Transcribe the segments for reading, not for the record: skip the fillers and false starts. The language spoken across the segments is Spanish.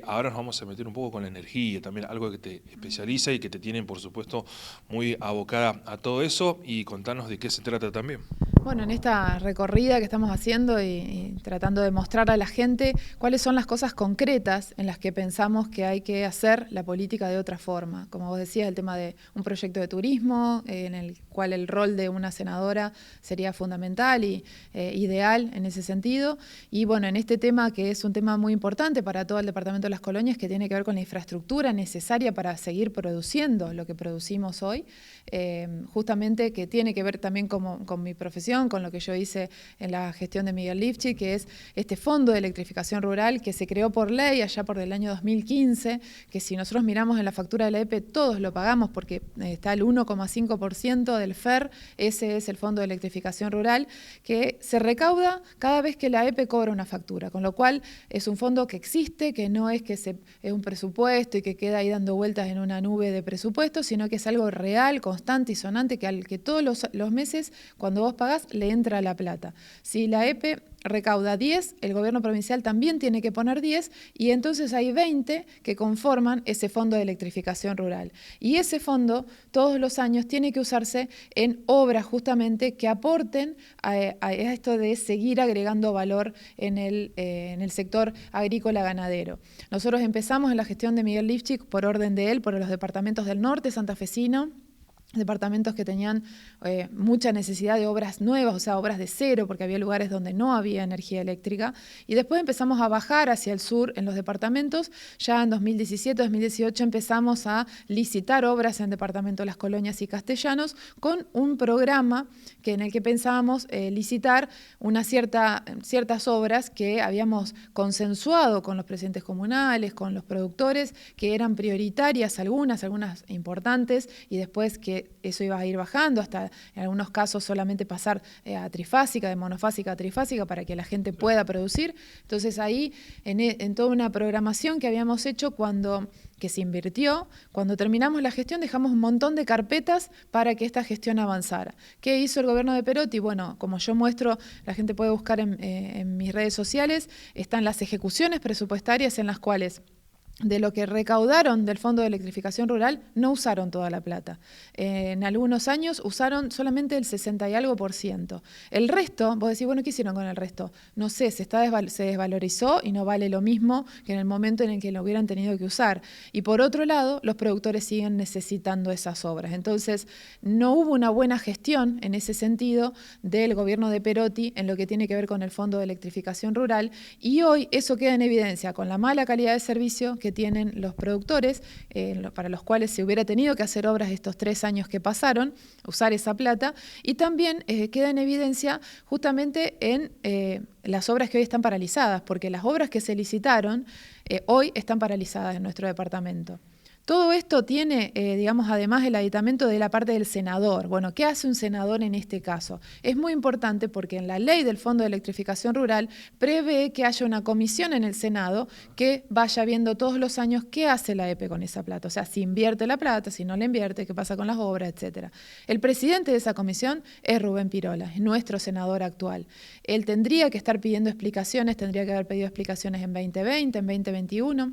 Ahora nos vamos a meter un poco con la energía, también algo que te especializa y que te tienen, por supuesto, muy abocada a todo eso, y contanos de qué se trata también. Bueno, en esta recorrida que estamos haciendo y tratando de mostrar a la gente cuáles son las cosas concretas en las que pensamos que hay que hacer la política de otra forma. Como vos decías, el tema de un proyecto de turismo, en el cual el rol de una senadora sería fundamental y ideal en ese sentido. Y bueno, en este tema que es un tema muy importante para todo el Departamento de las Colonias, que tiene que ver con la infraestructura necesaria para seguir produciendo lo que producimos hoy, justamente que tiene que ver también con mi profesión, con lo que yo hice en la gestión de Miguel Lifchitz, que es este fondo de electrificación rural que se creó por ley allá por el año 2015, que si nosotros miramos en la factura de la EPE, todos lo pagamos porque está el 1,5% del FER, ese es el fondo de electrificación rural, que se recauda cada vez que la EPE cobra una factura, con lo cual es un fondo que existe, que no es que es un presupuesto y que queda ahí dando vueltas en una nube de presupuesto, sino que es algo real, constante y sonante, que todos los meses, cuando vos pagás, le entra la plata. Si la EPE recauda 10, el gobierno provincial también tiene que poner 10 y entonces hay 20 que conforman ese fondo de electrificación rural. Y ese fondo todos los años tiene que usarse en obras justamente que aporten a esto de seguir agregando valor en el sector agrícola ganadero. Nosotros empezamos en la gestión de Miguel Lifchitz por orden de él, por los departamentos del norte santafesino, departamentos que tenían mucha necesidad de obras nuevas, o sea, obras de cero, porque había lugares donde no había energía eléctrica. Y después empezamos a bajar hacia el sur en los departamentos. Ya en 2017, 2018 empezamos a licitar obras en departamento Las Colonias y Castellanos con un programa en el que pensábamos licitar ciertas obras que habíamos consensuado con los presidentes comunales, con los productores, que eran prioritarias, algunas importantes, y después que eso iba a ir bajando hasta en algunos casos solamente pasar a trifásica, de monofásica a trifásica para que la gente pueda producir. Entonces ahí en toda una programación que habíamos hecho que se invirtió, cuando terminamos la gestión dejamos un montón de carpetas para que esta gestión avanzara. ¿Qué hizo el gobierno de Perotti? Bueno, como yo muestro, la gente puede buscar en mis redes sociales, están las ejecuciones presupuestarias en las cuales de lo que recaudaron del Fondo de Electrificación Rural, no usaron toda la plata. En algunos años usaron solamente el 60 y algo %. El resto, vos decís, bueno, ¿qué hicieron con el resto? No sé, se desvalorizó y no vale lo mismo que en el momento en el que lo hubieran tenido que usar. Y por otro lado, los productores siguen necesitando esas obras. Entonces, no hubo una buena gestión en ese sentido del gobierno de Perotti en lo que tiene que ver con el Fondo de Electrificación Rural, y hoy eso queda en evidencia con la mala calidad de servicio que tienen los productores, para los cuales se hubiera tenido que hacer obras estos 3 años que pasaron, usar esa plata, y también queda en evidencia justamente en las obras que hoy están paralizadas, porque las obras que se licitaron hoy están paralizadas en nuestro departamento. Todo esto tiene, digamos, además el aditamento de la parte del senador. Bueno, ¿qué hace un senador en este caso? Es muy importante porque en la ley del Fondo de Electrificación Rural prevé que haya una comisión en el Senado que vaya viendo todos los años qué hace la EPE con esa plata. O sea, si invierte la plata, si no la invierte, qué pasa con las obras, etcétera. El presidente de esa comisión es Rubén Pirola, es nuestro senador actual. Él tendría que estar pidiendo explicaciones, tendría que haber pedido explicaciones en 2020, en 2021.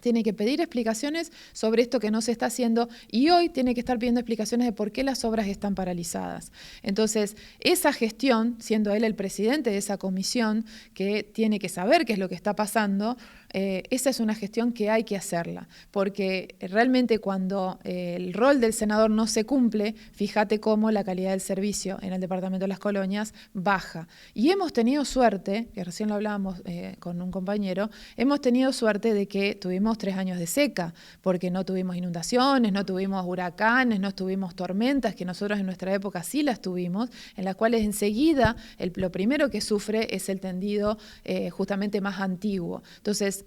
Tiene que pedir explicaciones sobre esto que no se está haciendo y hoy tiene que estar pidiendo explicaciones de por qué las obras están paralizadas. Entonces, esa gestión, siendo él el presidente de esa comisión que tiene que saber qué es lo que está pasando, esa es una gestión que hay que hacerla, porque realmente cuando el rol del senador no se cumple, fíjate cómo la calidad del servicio en el departamento de Las Colonias baja. Y hemos tenido suerte, que recién lo hablábamos con un compañero, hemos tenido suerte de que tuvimos 3 años de seca, porque no tuvimos inundaciones, no tuvimos huracanes, no tuvimos tormentas, que nosotros en nuestra época sí las tuvimos, en las cuales enseguida lo primero que sufre es el tendido justamente más antiguo. Entonces,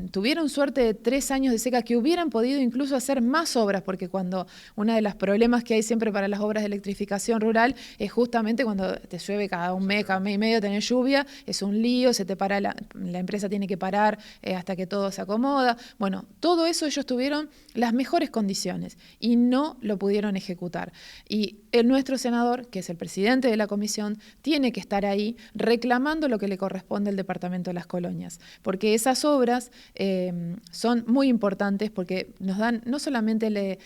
tuvieron suerte de 3 años de seca que hubieran podido incluso hacer más obras, porque cuando uno de los problemas que hay siempre para las obras de electrificación rural es justamente cuando te llueve cada un mes y medio tenés lluvia, es un lío, se te para la empresa tiene que parar hasta que todo se acomoda. Bueno, todo eso ellos tuvieron las mejores condiciones y no lo pudieron ejecutar. Y nuestro senador, que es el presidente de la comisión, tiene que estar ahí reclamando lo que le corresponde al Departamento de las Colonias, porque esas obras son muy importantes porque nos dan, no solamente le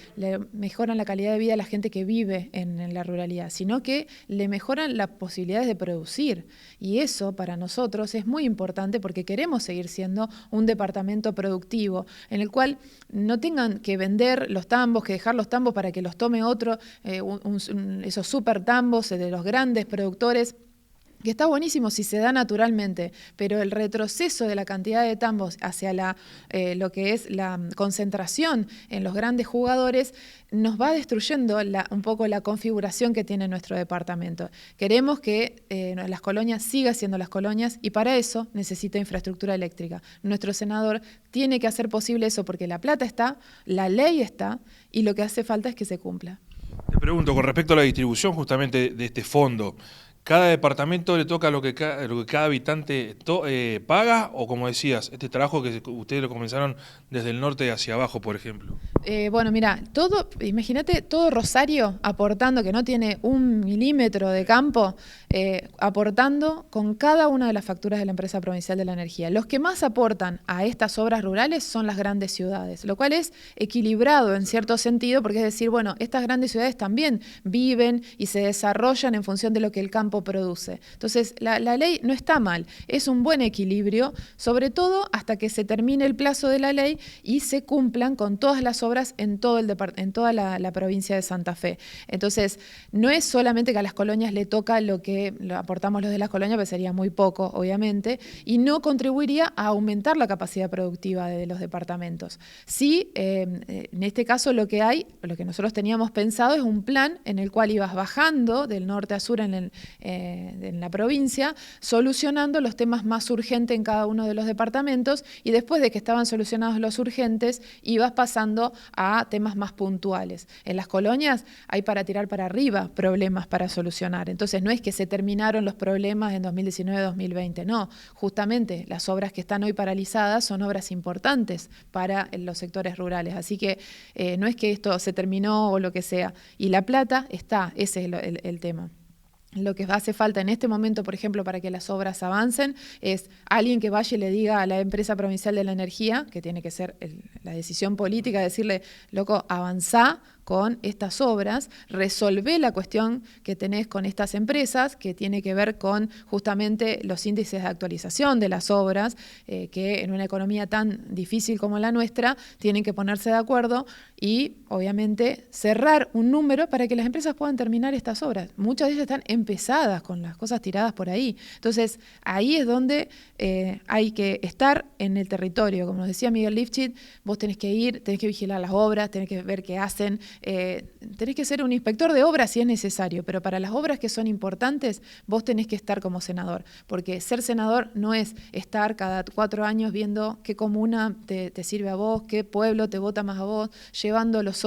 mejoran la calidad de vida a la gente que vive en la ruralidad, sino que le mejoran las posibilidades de producir. Y eso para nosotros es muy importante porque queremos seguir siendo un departamento productivo, en el cual no tengan que vender los tambos, que dejar los tambos para que los tome otro, esos super tambos de los grandes productores, que está buenísimo si se da naturalmente, pero el retroceso de la cantidad de tambos hacia lo que es la concentración en los grandes jugadores nos va destruyendo un poco la configuración que tiene nuestro departamento. Queremos que Las Colonias siga siendo Las Colonias y para eso necesita infraestructura eléctrica. Nuestro senador tiene que hacer posible eso porque la plata está, la ley está y lo que hace falta es que se cumpla. Te pregunto, con respecto a la distribución justamente de este fondo, ¿cada departamento le toca lo que cada habitante paga? O como decías, este trabajo que ustedes lo comenzaron desde el norte hacia abajo, por ejemplo. Bueno, mira, imagínate todo Rosario aportando, que no tiene 1 milímetro de campo, aportando con cada una de las facturas de la Empresa Provincial de la Energía. Los que más aportan a estas obras rurales son las grandes ciudades, lo cual es equilibrado en cierto sentido, porque es decir, bueno, estas grandes ciudades también viven y se desarrollan en función de lo que el campo produce. Entonces, la ley no está mal, es un buen equilibrio, sobre todo hasta que se termine el plazo de la ley y se cumplan con todas las obras en toda la provincia de Santa Fe. Entonces, no es solamente que a Las Colonias le toca lo que aportamos los de Las Colonias, porque sería muy poco, obviamente, y no contribuiría a aumentar la capacidad productiva de los departamentos. Sí, en este caso lo que nosotros teníamos pensado es un plan en el cual ibas bajando del norte a sur en la provincia, solucionando los temas más urgentes en cada uno de los departamentos y después de que estaban solucionados los urgentes, ibas pasando a temas más puntuales. En Las Colonias hay para tirar para arriba problemas para solucionar. Entonces no es que se terminaron los problemas en 2019-2020, no. Justamente las obras que están hoy paralizadas son obras importantes para los sectores rurales. Así que no es que esto se terminó o lo que sea. Y la plata está, ese es el tema. Lo que hace falta en este momento, por ejemplo, para que las obras avancen, es alguien que vaya y le diga a la Empresa Provincial de la Energía, que tiene que ser la decisión política, decirle, loco, avanzá con estas obras, resolvé la cuestión que tenés con estas empresas, que tiene que ver con justamente los índices de actualización de las obras, que en una economía tan difícil como la nuestra, tienen que ponerse de acuerdo y, obviamente, cerrar un número para que las empresas puedan terminar estas obras. Muchas de ellas están empezadas con las cosas tiradas por ahí. Entonces, ahí es donde hay que estar en el territorio. Como nos decía Miguel Lifchit, vos tenés que ir, tenés que vigilar las obras, tenés que ver qué hacen, tenés que ser un inspector de obras si es necesario, pero para las obras que son importantes, vos tenés que estar como senador, porque ser senador no es estar cada 4 años viendo qué comuna te sirve a vos, qué pueblo te vota más a vos, llevando los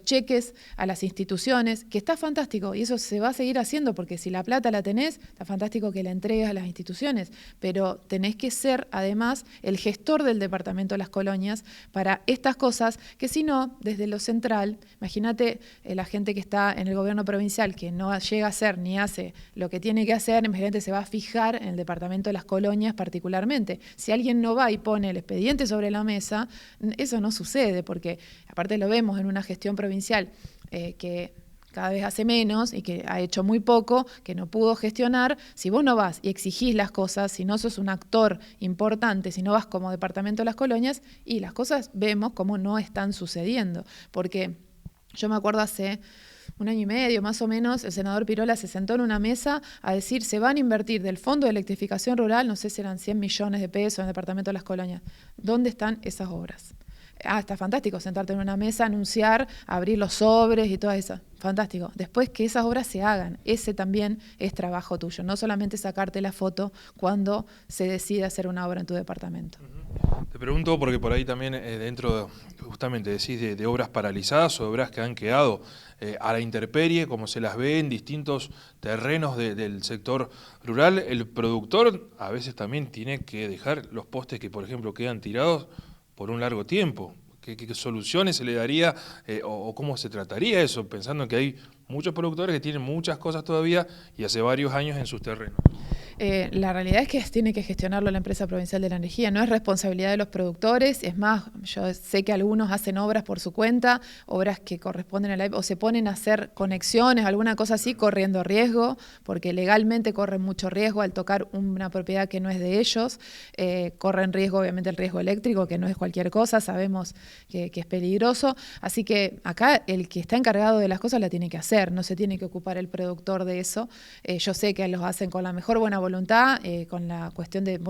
cheques a las instituciones, que está fantástico y eso se va a seguir haciendo porque si la plata la tenés, está fantástico que la entregues a las instituciones, pero tenés que ser además el gestor del Departamento de Las Colonias para estas cosas que si no, desde lo central, imagínate la gente que está en el gobierno provincial que no llega a hacer ni hace lo que tiene que hacer, imagínate se va a fijar en el Departamento de Las Colonias particularmente. Si alguien no va y pone el expediente sobre la mesa, eso no sucede porque aparte lo vemos en una gestión provincial que cada vez hace menos y que ha hecho muy poco, que no pudo gestionar. Si vos no vas y exigís las cosas, si no sos un actor importante, si no vas como Departamento de Las Colonias, y las cosas vemos como no están sucediendo. Porque yo me acuerdo hace 1 año y medio más o menos, el senador Pirola se sentó en una mesa a decir se van a invertir del Fondo de Electrificación Rural, no sé si eran 100 millones de pesos en el Departamento de Las Colonias. ¿Dónde están esas obras? está fantástico sentarte en una mesa, anunciar, abrir los sobres y todo eso. Fantástico. Después que esas obras se hagan, ese también es trabajo tuyo. No solamente sacarte la foto cuando se decide hacer una obra en tu departamento. Te pregunto porque por ahí también dentro, justamente decís de obras paralizadas o de obras que han quedado a la intemperie, como se las ve en distintos terrenos del sector rural, el productor a veces también tiene que dejar los postes que, por ejemplo, quedan tirados por un largo tiempo. ¿Qué soluciones se le daría o cómo se trataría eso? Pensando en que hay muchos productores que tienen muchas cosas todavía y hace varios años en sus terrenos. La realidad es que tiene que gestionarlo la Empresa Provincial de la Energía, no es responsabilidad de los productores. Es más, yo sé que algunos hacen obras por su cuenta, obras que corresponden a la o se ponen a hacer conexiones, alguna cosa así, corriendo riesgo, porque legalmente corren mucho riesgo al tocar una propiedad que no es de ellos. Corren riesgo, obviamente, el riesgo eléctrico, que no es cualquier cosa, sabemos que es peligroso. Así que acá el que está encargado de las cosas la tiene que hacer, no se tiene que ocupar el productor de eso. Yo sé que los hacen con la mejor buena voluntad, con la cuestión de,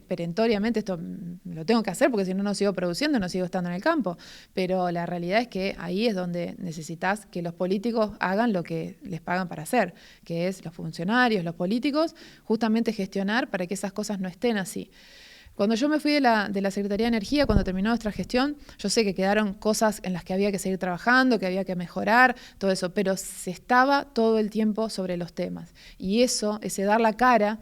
perentoriamente esto lo tengo que hacer porque si no, no sigo produciendo, no sigo estando en el campo. Pero la realidad es que ahí es donde necesitas que los políticos hagan lo que les pagan para hacer, que es los funcionarios, los políticos, justamente gestionar para que esas cosas no estén así. Cuando yo me fui de la Secretaría de Energía, cuando terminó nuestra gestión, yo sé que quedaron cosas en las que había que seguir trabajando, que había que mejorar, todo eso, pero se estaba todo el tiempo sobre los temas. Y eso, ese dar la cara,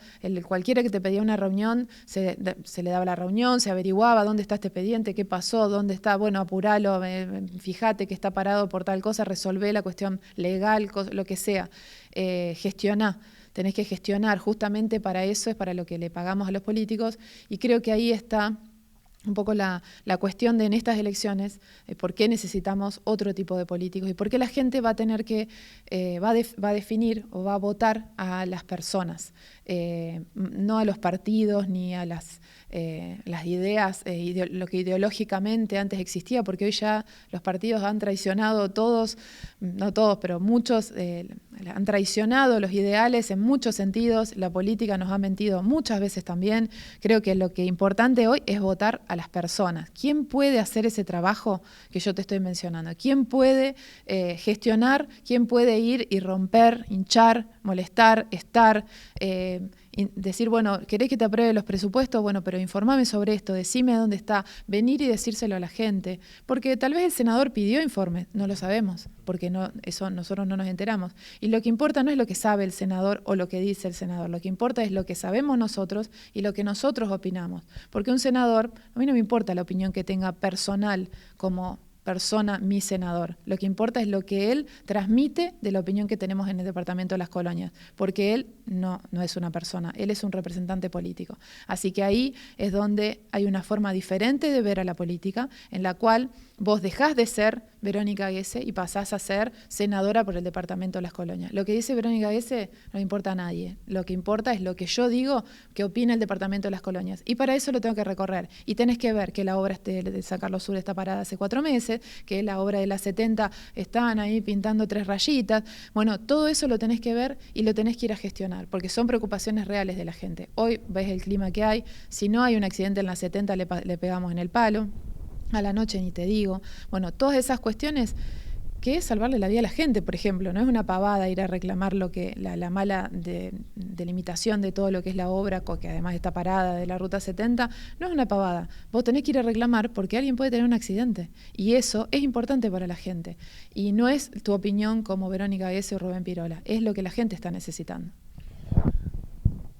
cualquiera que te pedía una reunión, se le daba la reunión, se averiguaba dónde está este expediente, qué pasó, dónde está, apuralo, fíjate que está parado por tal cosa, resolvé la cuestión legal, lo que sea, gestioná. Tenés que gestionar, justamente para eso es para lo que le pagamos a los políticos, y creo que ahí está un poco la cuestión de en estas elecciones, por qué necesitamos otro tipo de políticos y por qué la gente va a tener que, va a definir o va a votar a las personas, no a los partidos ni a las ideas, lo que ideológicamente antes existía, porque hoy ya los partidos han traicionado todos, no todos, pero muchos han traicionado los ideales en muchos sentidos. La política nos ha mentido muchas veces también. Creo que lo que es importante hoy es votar a las personas. ¿Quién puede hacer ese trabajo que yo te estoy mencionando? ¿Quién puede gestionar? ¿Quién puede ir y romper, hinchar, molestar, estar, decir, ¿querés que te apruebe los presupuestos? Pero informame sobre esto, decime dónde está, venir y decírselo a la gente, porque tal vez el senador pidió informe, no lo sabemos, porque eso nosotros no nos enteramos. Y lo que importa no es lo que sabe el senador o lo que dice el senador, lo que importa es lo que sabemos nosotros y lo que nosotros opinamos. Porque un senador, a mí no me importa la opinión que tenga personal como persona, mi senador. Lo que importa es lo que él transmite de la opinión que tenemos en el Departamento de las Colonias, porque él no es una persona, él es un representante político. Así que ahí es donde hay una forma diferente de ver a la política, en la cual vos dejás de ser Verónica Gese y pasás a ser senadora por el Departamento de las Colonias. Lo que dice Verónica Gese no le importa a nadie. Lo que importa es lo que yo digo que opina el Departamento de las Colonias. Y para eso lo tengo que recorrer. Y tenés que ver que la obra de San Carlos Sur está parada hace 4 meses, que la obra de la 70 estaban ahí pintando 3 rayitas. Todo eso lo tenés que ver y lo tenés que ir a gestionar, porque son preocupaciones reales de la gente. Hoy ves el clima que hay. Si no hay un accidente en la 70, le pegamos en el palo. A la noche ni te digo. Todas esas cuestiones que es salvarle la vida a la gente, por ejemplo. No es una pavada ir a reclamar lo que la mala delimitación de todo lo que es la obra, que además está parada, de la Ruta 70. No es una pavada. Vos tenés que ir a reclamar porque alguien puede tener un accidente. Y eso es importante para la gente. Y no es tu opinión como Verónica Gese o Rubén Pirola. Es lo que la gente está necesitando.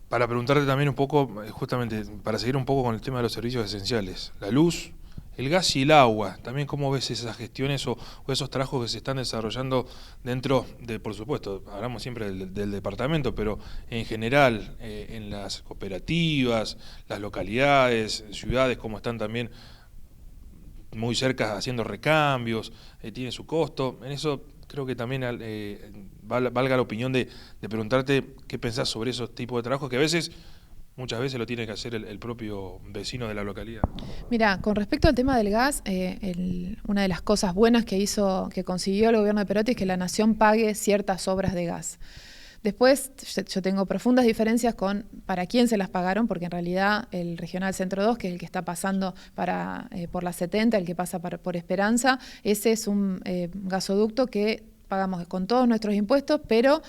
Para preguntarte también un poco, justamente, para seguir un poco con el tema de los servicios esenciales. La luz, el gas y el agua, también cómo ves esas gestiones o esos trabajos que se están desarrollando dentro de, por supuesto, hablamos siempre del departamento, pero en general en las cooperativas, las localidades, ciudades como están también muy cerca haciendo recambios, tiene su costo. En eso creo que también valga la opinión de preguntarte qué pensás sobre esos tipos de trabajos que a veces... Muchas veces lo tiene que hacer el propio vecino de la localidad. Mira, con respecto al tema del gas, una de las cosas buenas que consiguió el gobierno de Perotti es que la Nación pague ciertas obras de gas. Después yo tengo profundas diferencias con para quién se las pagaron, porque en realidad el Regional Centro 2, que es el que está pasando por la 70, el que pasa por Esperanza, ese es un gasoducto que pagamos con todos nuestros impuestos, pero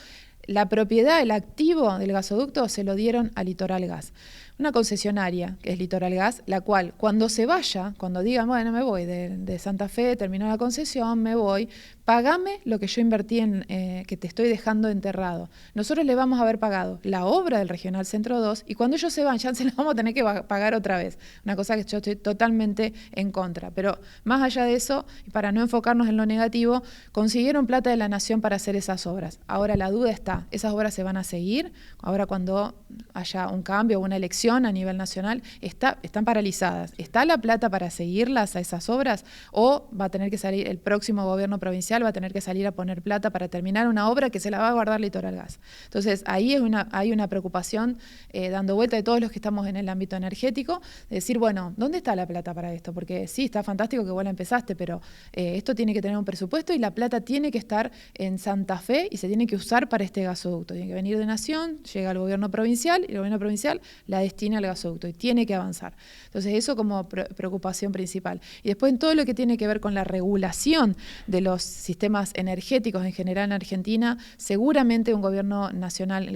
la propiedad, el activo del gasoducto se lo dieron a Litoral Gas. Una concesionaria, que es Litoral Gas, la cual cuando se vaya, cuando digan, bueno, me voy de Santa Fe, terminó la concesión, me voy, pagame lo que yo invertí que te estoy dejando enterrado. Nosotros le vamos a haber pagado la obra del Regional Centro 2 y cuando ellos se van ya se la vamos a tener que pagar otra vez. Una cosa que yo estoy totalmente en contra. Pero más allá de eso, y para no enfocarnos en lo negativo, consiguieron plata de la nación para hacer esas obras. Ahora la duda está, ¿esas obras se van a seguir? Ahora cuando haya un cambio o una elección a nivel nacional, están paralizadas. ¿Está la plata para seguirlas a esas obras? ¿O va a tener que salir el próximo gobierno provincial, va a tener que salir a poner plata para terminar una obra que se la va a guardar Litoral Gas? Entonces, ahí hay una preocupación dando vuelta de todos los que estamos en el ámbito energético, de decir, bueno, ¿dónde está la plata para esto? Porque sí, está fantástico que vos la empezaste, pero esto tiene que tener un presupuesto y la plata tiene que estar en Santa Fe y se tiene que usar para este gasoducto. Tiene que venir de Nación, llega al gobierno provincial y el gobierno provincial la destina al gasoducto y tiene que avanzar. Entonces, eso como preocupación principal. Y después en todo lo que tiene que ver con la regulación de los sistemas energéticos en general en Argentina, seguramente el gobierno nacional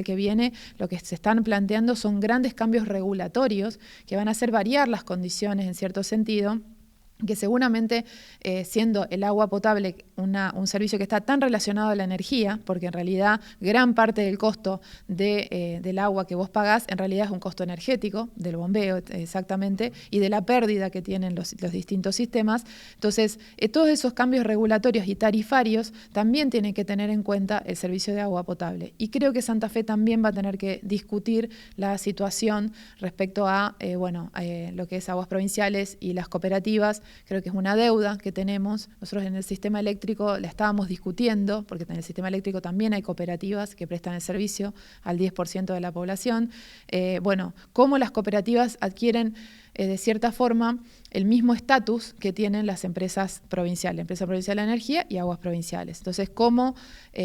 que viene, lo que se están planteando son grandes cambios regulatorios que van a hacer variar las condiciones en cierto sentido, que seguramente siendo el agua potable un servicio que está tan relacionado a la energía, porque en realidad gran parte del costo del agua que vos pagás en realidad es un costo energético, del bombeo exactamente, y de la pérdida que tienen los distintos sistemas. Entonces, todos esos cambios regulatorios y tarifarios también tienen que tener en cuenta el servicio de agua potable. Y creo que Santa Fe también va a tener que discutir la situación respecto a lo que es aguas provinciales y las cooperativas. Creo que es una deuda que tenemos. Nosotros en el sistema eléctrico la estábamos discutiendo, porque en el sistema eléctrico también hay cooperativas que prestan el servicio al 10% de la población. Cómo las cooperativas adquieren de cierta forma el mismo estatus que tienen las empresas provinciales, la Empresa Provincial de Energía y Aguas Provinciales. Entonces,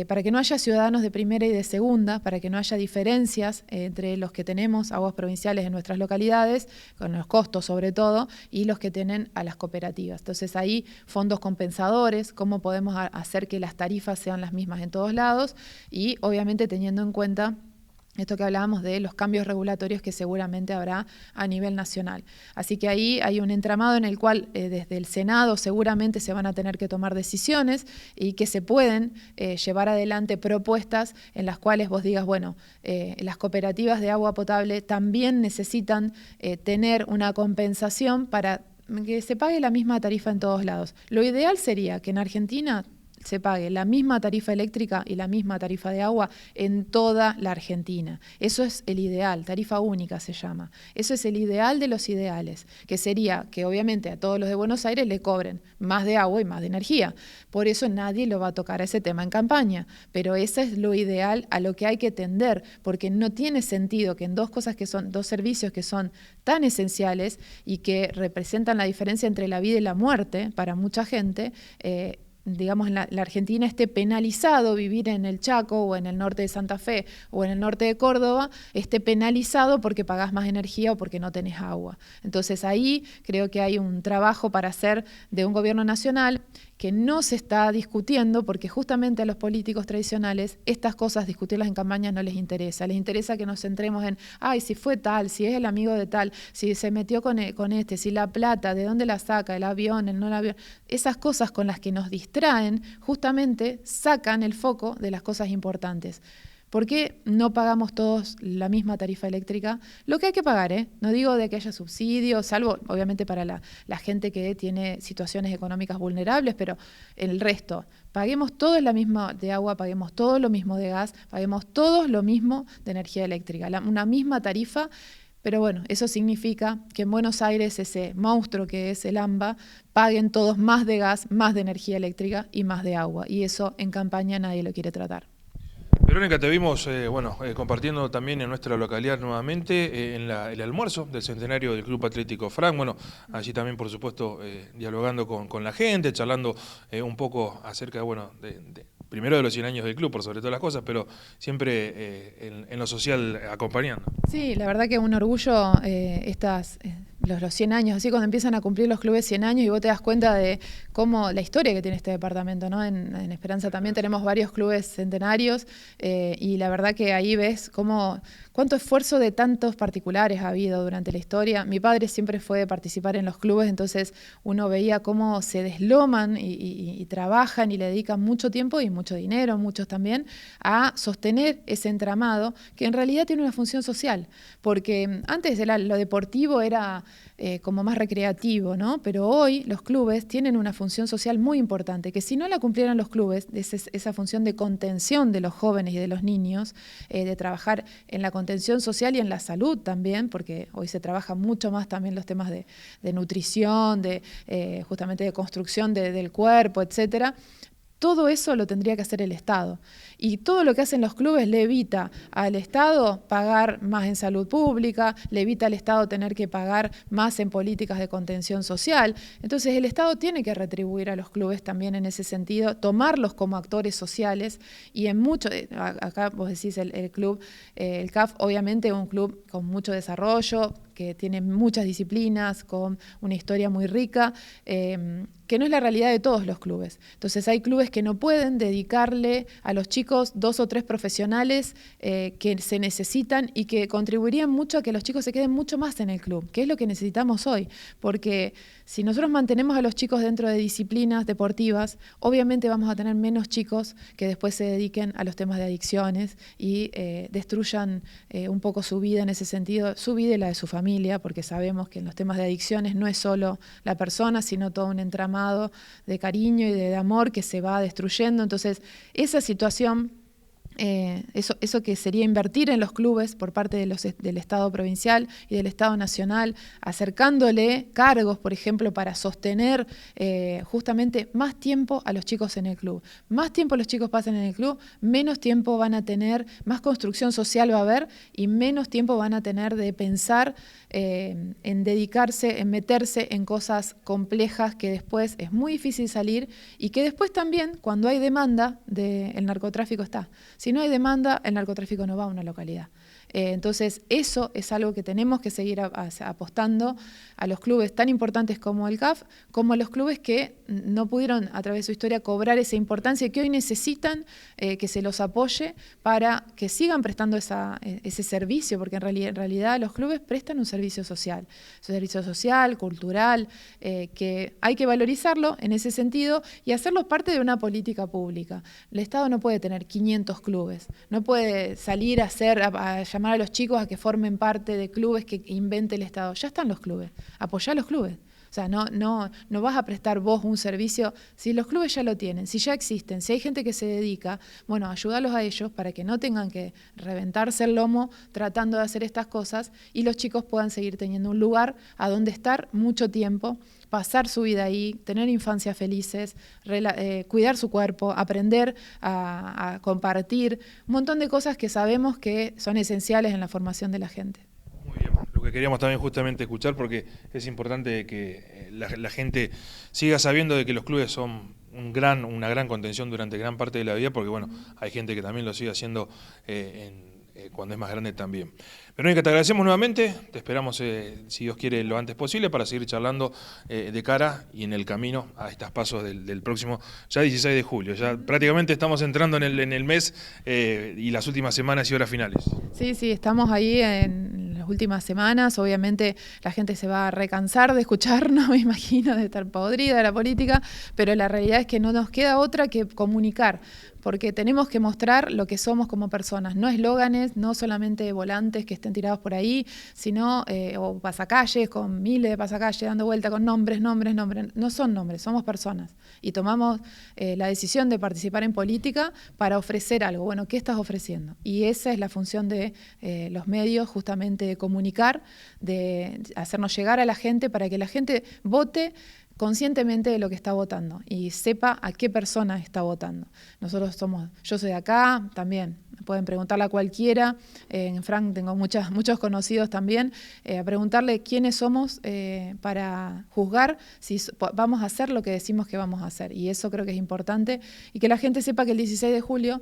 para que no haya ciudadanos de primera y de segunda, para que no haya diferencias entre los que tenemos aguas provinciales en nuestras localidades, con los costos sobre todo, y los que tienen a las cooperativas. Entonces, ahí fondos compensadores, cómo podemos hacer que las tarifas sean las mismas en todos lados y obviamente teniendo en cuenta esto que hablábamos de los cambios regulatorios que seguramente habrá a nivel nacional. Así que ahí hay un entramado en el cual desde el Senado seguramente se van a tener que tomar decisiones y que se pueden llevar adelante propuestas en las cuales vos digas, las cooperativas de agua potable también necesitan tener una compensación para que se pague la misma tarifa en todos lados. Lo ideal sería que en Argentina se pague la misma tarifa eléctrica y la misma tarifa de agua en toda la Argentina. Eso es el ideal, tarifa única se llama. Eso es el ideal de los ideales, que sería que obviamente a todos los de Buenos Aires le cobren más de agua y más de energía. Por eso nadie lo va a tocar a ese tema en campaña, pero ese es lo ideal a lo que hay que tender, porque no tiene sentido que en dos servicios que son tan esenciales y que representan la diferencia entre la vida y la muerte para mucha gente, digamos, en la Argentina esté penalizado vivir en el Chaco o en el norte de Santa Fe o en el norte de Córdoba, esté penalizado porque pagás más energía o porque no tenés agua. Entonces ahí creo que hay un trabajo para hacer de un gobierno nacional que no se está discutiendo porque justamente a los políticos tradicionales estas cosas, discutirlas en campaña no les interesa. Les interesa que nos centremos en, si fue tal, si es el amigo de tal, si se metió con este, si la plata, de dónde la saca, el avión, el no el avión. Esas cosas con las que nos distraen justamente sacan el foco de las cosas importantes. ¿Por qué no pagamos todos la misma tarifa eléctrica? Lo que hay que pagar, no digo de que haya subsidios, salvo obviamente para la gente que tiene situaciones económicas vulnerables, pero el resto, paguemos todos la misma de agua, paguemos todo lo mismo de gas, paguemos todos lo mismo de energía eléctrica, una misma tarifa. Pero bueno, eso significa que en Buenos Aires ese monstruo que es el AMBA paguen todos más de gas, más de energía eléctrica y más de agua. Y eso en campaña nadie lo quiere tratar. Verónica, te vimos compartiendo también en nuestra localidad nuevamente en el almuerzo del centenario del Club Atlético Frank. Allí también, por supuesto, dialogando con la gente, charlando un poco acerca de primero de los 100 años del club, por sobre todas las cosas, pero siempre en lo social acompañando. Sí, la verdad que un orgullo los 100 años, así cuando empiezan a cumplir los clubes 100 años y vos te das cuenta de cómo la historia que tiene este departamento, ¿no? En Esperanza también tenemos varios clubes centenarios y la verdad que ahí ves cuánto esfuerzo de tantos particulares ha habido durante la historia. Mi padre siempre fue de participar en los clubes, entonces uno veía cómo se desloman y trabajan y le dedican mucho tiempo y mucho dinero, muchos también, a sostener ese entramado que en realidad tiene una función social, porque antes lo deportivo era como más recreativo, ¿no? Pero hoy los clubes tienen una función social muy importante, que si no la cumplieran los clubes, esa función de contención de los jóvenes y de los niños, de trabajar en la contención social y en la salud también, porque hoy se trabaja mucho más también los temas de nutrición, justamente de construcción del cuerpo, etcétera. Todo eso lo tendría que hacer el Estado. Y todo lo que hacen los clubes le evita al Estado pagar más en salud pública, le evita al Estado tener que pagar más en políticas de contención social. Entonces el Estado tiene que retribuir a los clubes también en ese sentido, tomarlos como actores sociales y en mucho, acá vos decís el club, el CAF obviamente es un club con mucho desarrollo, que tiene muchas disciplinas, con una historia muy rica, que no es la realidad de todos los clubes. Entonces hay clubes que no pueden dedicarle a los chicos 2 o 3 profesionales que se necesitan y que contribuirían mucho a que los chicos se queden mucho más en el club, que es lo que necesitamos hoy, porque si nosotros mantenemos a los chicos dentro de disciplinas deportivas, obviamente vamos a tener menos chicos que después se dediquen a los temas de adicciones y destruyan un poco su vida en ese sentido, su vida y la de su familia, porque sabemos que en los temas de adicciones no es solo la persona, sino todo un entramado de cariño y de amor que se va destruyendo. Entonces, esa situación, eso que sería invertir en los clubes por parte del Estado provincial y del Estado nacional, acercándole cargos, por ejemplo, para sostener justamente más tiempo a los chicos en el club. Más tiempo los chicos pasan en el club, menos tiempo van a tener, más construcción social va a haber y menos tiempo van a tener de pensar en dedicarse, en meterse en cosas complejas que después es muy difícil salir y que después también, cuando hay demanda, el narcotráfico está. Si no hay demanda, el narcotráfico no va a una localidad. Entonces, eso es algo que tenemos que seguir apostando a los clubes tan importantes como el CAF, como a los clubes que no pudieron, a través de su historia, cobrar esa importancia que hoy necesitan que se los apoye para que sigan prestando ese servicio, porque en realidad los clubes prestan un servicio social, cultural, que hay que valorizarlo en ese sentido y hacerlo parte de una política pública. El Estado no puede tener 500 clubes, no puede salir a llamar a los chicos a que formen parte de clubes que invente el Estado. Ya están los clubes, apoyá a los clubes. O sea, no vas a prestar vos un servicio si los clubes ya lo tienen, si ya existen, si hay gente que se dedica, bueno, ayúdalos a ellos para que no tengan que reventarse el lomo tratando de hacer estas cosas y los chicos puedan seguir teniendo un lugar a donde estar mucho tiempo, pasar su vida ahí, tener infancias felices, cuidar su cuerpo, aprender a compartir, un montón de cosas que sabemos que son esenciales en la formación de la gente. Muy bien, lo que queríamos también justamente escuchar, porque es importante que la gente siga sabiendo de que los clubes son una gran contención durante gran parte de la vida, porque bueno, hay gente que también lo sigue haciendo cuando es más grande también. Verónica, te agradecemos nuevamente, te esperamos, si Dios quiere, lo antes posible para seguir charlando de cara y en el camino a estas pasos del próximo, ya 16 de julio. Ya prácticamente estamos entrando en el mes y las últimas semanas y horas finales. Sí, estamos ahí en las últimas semanas. Obviamente la gente se va a recansar de escucharnos, me imagino, de estar podrida de la política, pero la realidad es que no nos queda otra que comunicar, porque tenemos que mostrar lo que somos como personas, no eslóganes, no solamente volantes que estén tirados por ahí, sino o pasacalles con miles de pasacalles dando vuelta con nombres, no son nombres, somos personas y tomamos la decisión de participar en política para ofrecer algo. Bueno, ¿qué estás ofreciendo? Y esa es la función de los medios, justamente de comunicar, de hacernos llegar a la gente para que la gente vote conscientemente de lo que está votando y sepa a qué persona está votando. Yo soy de acá, también pueden preguntarle a cualquiera, en Frank tengo muchos conocidos también, a preguntarle quiénes somos para juzgar si vamos a hacer lo que decimos que vamos a hacer. Y eso creo que es importante, y que la gente sepa que el 16 de julio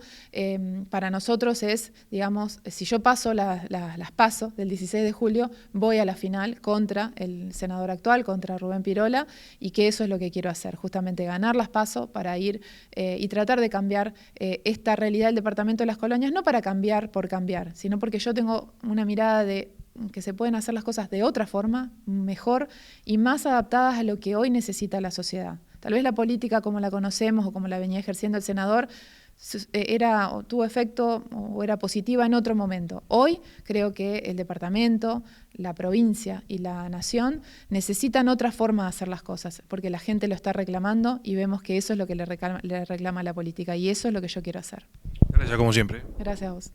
para nosotros es, digamos, si yo paso las PASO del 16 de julio, voy a la final contra el senador actual, contra Rubén Pirola, y que eso es lo que quiero hacer, justamente ganar las PASO para ir y tratar de cambiar esta realidad del departamento de Las Colonias, no para cambiar por cambiar, sino porque yo tengo una mirada de que se pueden hacer las cosas de otra forma, mejor y más adaptadas a lo que hoy necesita la sociedad. Tal vez la política como la conocemos o como la venía ejerciendo el senador tuvo efecto o era positiva en otro momento. Hoy creo que el departamento, la provincia y la nación necesitan otra forma de hacer las cosas, porque la gente lo está reclamando y vemos que eso es lo que le reclama la política, y eso es lo que yo quiero hacer. Gracias, como siempre. Gracias a vos.